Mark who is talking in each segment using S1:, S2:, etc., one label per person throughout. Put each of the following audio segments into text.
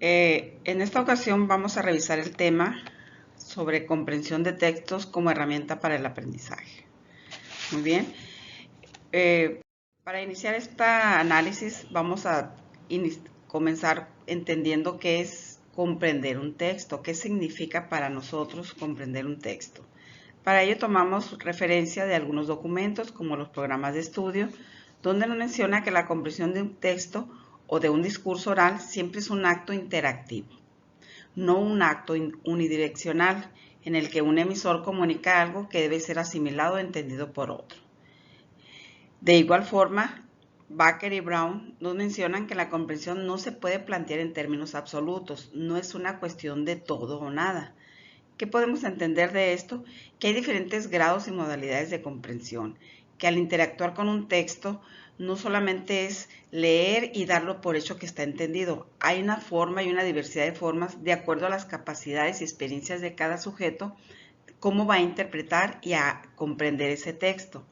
S1: En esta ocasión vamos a revisar el tema sobre comprensión de textos como herramienta para el aprendizaje. Muy bien. Eh, para iniciar este análisis vamos a comenzar entendiendo qué es comprender un texto, qué significa para nosotros comprender un texto. Para ello tomamos referencia de algunos documentos como los programas de estudio, donde nos menciona que la comprensión de un texto o de un discurso oral siempre es un acto interactivo, no un acto unidireccional en el que un emisor comunica algo que debe ser asimilado o entendido por otro. De igual forma, Baker y Brown nos mencionan que la comprensión no se puede plantear en términos absolutos, no es una cuestión de todo o nada. ¿Qué podemos entender de esto? Que hay diferentes grados y modalidades de comprensión, que al interactuar con un texto no solamente es leer y darlo por hecho que está entendido, hay una forma y una diversidad de formas de acuerdo a las capacidades y experiencias de cada sujeto, cómo va a interpretar y a comprender ese texto.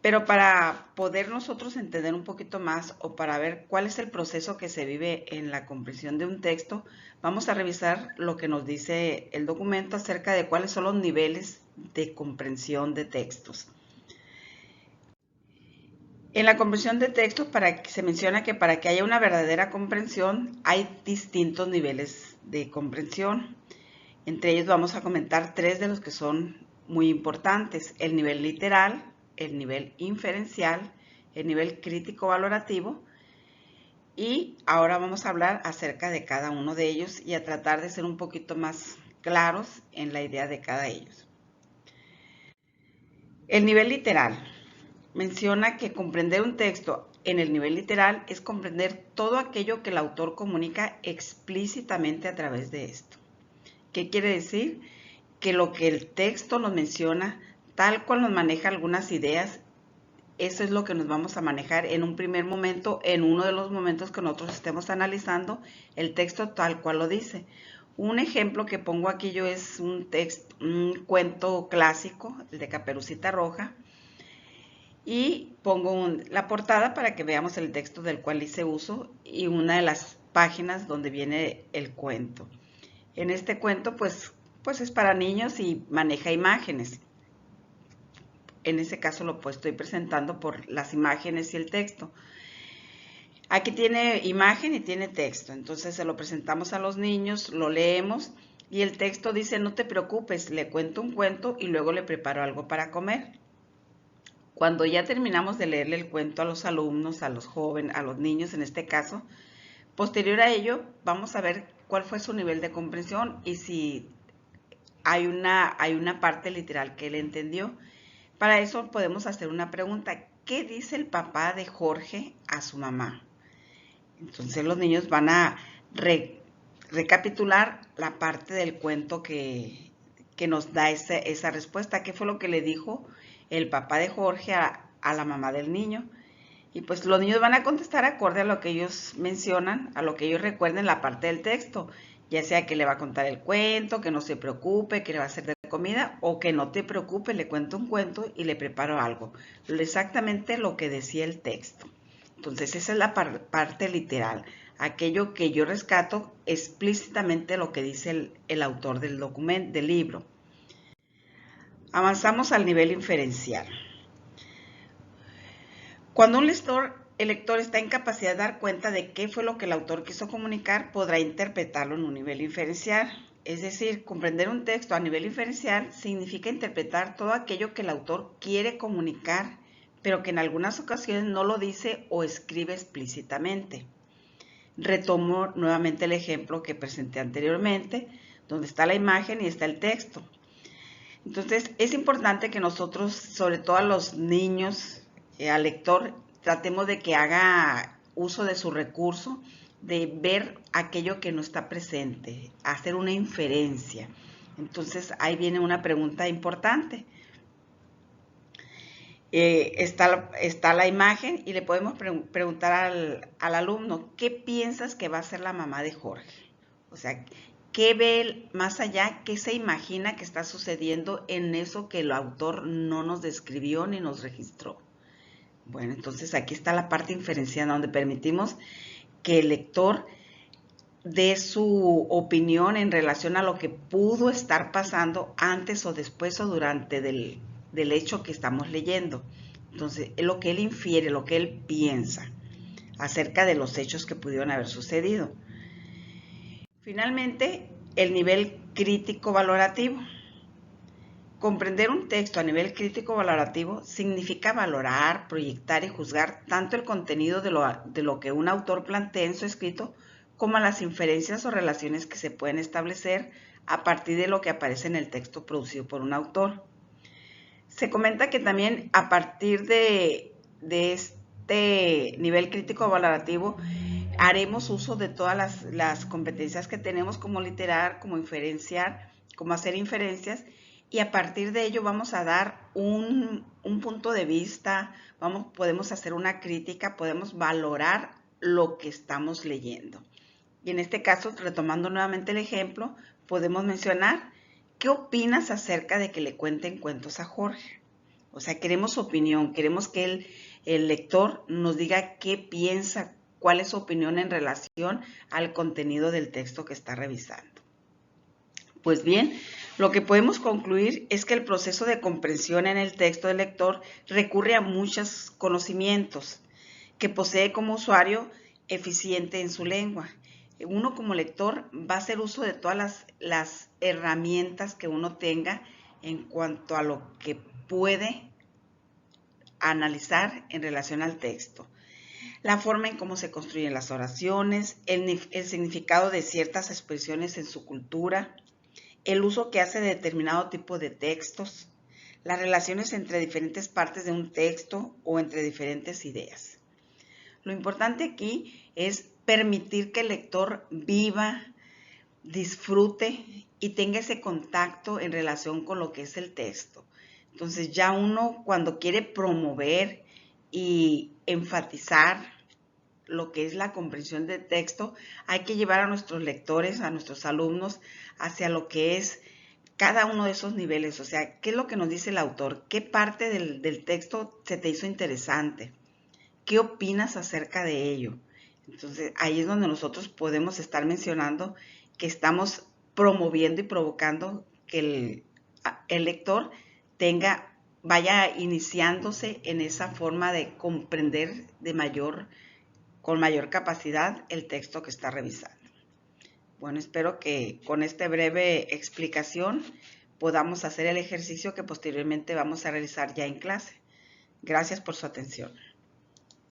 S1: Pero para poder nosotros entender un poquito más o para ver cuál es el proceso que se vive en la comprensión de un texto, vamos a revisar lo que nos dice el documento acerca de cuáles son los niveles de comprensión de textos. En la comprensión de textos se menciona que para que haya una verdadera comprensión hay distintos niveles de comprensión. Entre ellos vamos a comentar tres de los que son muy importantes: el nivel literal, el nivel inferencial, el nivel crítico valorativo, y ahora vamos a hablar acerca de cada uno de ellos y a tratar de ser un poquito más claros en la idea de cada ellos. El nivel literal menciona que comprender un texto en el nivel literal es comprender todo aquello que el autor comunica explícitamente a través de esto. ¿Qué quiere decir? Que lo que el texto nos menciona, tal cual nos maneja algunas ideas, eso es lo que nos vamos a manejar en un primer momento, en uno de los momentos que nosotros estemos analizando el texto tal cual lo dice. Un ejemplo que pongo aquí yo es un cuento clásico, el de Caperucita Roja, y pongo la portada para que veamos el texto del cual hice uso y una de las páginas donde viene el cuento. En este cuento pues es para niños y maneja imágenes. En ese caso lo estoy presentando por las imágenes y el texto. Aquí tiene imagen y tiene texto, entonces se lo presentamos a los niños, lo leemos y el texto dice: no te preocupes, le cuento un cuento y luego le preparo algo para comer. Cuando ya terminamos de leerle el cuento a los alumnos, a los jóvenes, a los niños en este caso, posterior a ello vamos a ver cuál fue su nivel de comprensión y si hay una parte literal que él entendió. Para eso podemos hacer una pregunta: ¿qué dice el papá de Jorge a su mamá? Entonces los niños van a recapitular la parte del cuento que nos da esa respuesta. ¿Qué fue lo que le dijo el papá de Jorge a la mamá del niño? Y pues los niños van a contestar acorde a lo que ellos mencionan, a lo que ellos recuerden la parte del texto, ya sea que le va a contar el cuento, que no se preocupe, que le va a hacer de comida, o que no te preocupes, le cuento un cuento y le preparo algo. Exactamente lo que decía el texto. Entonces esa es la parte literal, aquello que yo rescato explícitamente lo que dice el autor del documento, del libro. Avanzamos al nivel inferencial. Cuando el lector está en capacidad de dar cuenta de qué fue lo que el autor quiso comunicar, podrá interpretarlo en un nivel inferencial. Es decir, comprender un texto a nivel inferencial significa interpretar todo aquello que el autor quiere comunicar, pero que en algunas ocasiones no lo dice o escribe explícitamente. Retomo nuevamente el ejemplo que presenté anteriormente, donde está la imagen y está el texto. Entonces, es importante que nosotros, sobre todo a los niños, al lector, tratemos de que haga uso de su recurso, de ver aquello que no está presente, hacer una inferencia. Entonces, ahí viene una pregunta importante. Está la imagen y le podemos preguntar al alumno: ¿qué piensas que va a ser la mamá de Jorge? O sea, ¿qué ve él más allá? ¿Qué se imagina que está sucediendo en eso que el autor no nos describió ni nos registró? Bueno, entonces aquí está la parte inferencial donde permitimos que el lector dé su opinión en relación a lo que pudo estar pasando antes o después o durante del hecho que estamos leyendo. Entonces, es lo que él infiere, lo que él piensa acerca de los hechos que pudieron haber sucedido. Finalmente, el nivel crítico valorativo. Comprender un texto a nivel crítico valorativo significa valorar, proyectar y juzgar tanto el contenido de lo que un autor plantea en su escrito como las inferencias o relaciones que se pueden establecer a partir de lo que aparece en el texto producido por un autor. Se comenta que también a partir de este nivel crítico valorativo haremos uso de todas las competencias que tenemos, como literar, como inferenciar, como hacer inferencias, y a partir de ello vamos a dar un punto de vista, podemos hacer una crítica, podemos valorar lo que estamos leyendo. Y en este caso, retomando nuevamente el ejemplo, podemos mencionar, ¿qué opinas acerca de que le cuenten cuentos a Jorge? O sea, queremos su opinión, queremos que el lector nos diga qué piensa, cuál es su opinión en relación al contenido del texto que está revisando. Pues bien, lo que podemos concluir es que el proceso de comprensión en el texto del lector recurre a muchos conocimientos que posee como usuario eficiente en su lengua. Uno como lector va a hacer uso de todas las herramientas que uno tenga en cuanto a lo que puede analizar en relación al texto. La forma en cómo se construyen las oraciones, el significado de ciertas expresiones en su cultura, el uso que hace de determinado tipo de textos, las relaciones entre diferentes partes de un texto o entre diferentes ideas. Lo importante aquí es permitir que el lector viva, disfrute y tenga ese contacto en relación con lo que es el texto. Entonces ya uno cuando quiere promover y enfatizar lo que es la comprensión de texto, hay que llevar a nuestros lectores, a nuestros alumnos, hacia lo que es cada uno de esos niveles. O sea, ¿qué es lo que nos dice el autor? ¿Qué parte del texto se te hizo interesante? ¿Qué opinas acerca de ello? Entonces, ahí es donde nosotros podemos estar mencionando que estamos promoviendo y provocando que el lector vaya iniciándose en esa forma de comprender con mayor capacidad el texto que está revisando. Bueno, espero que con esta breve explicación podamos hacer el ejercicio que posteriormente vamos a realizar ya en clase. Gracias por su atención.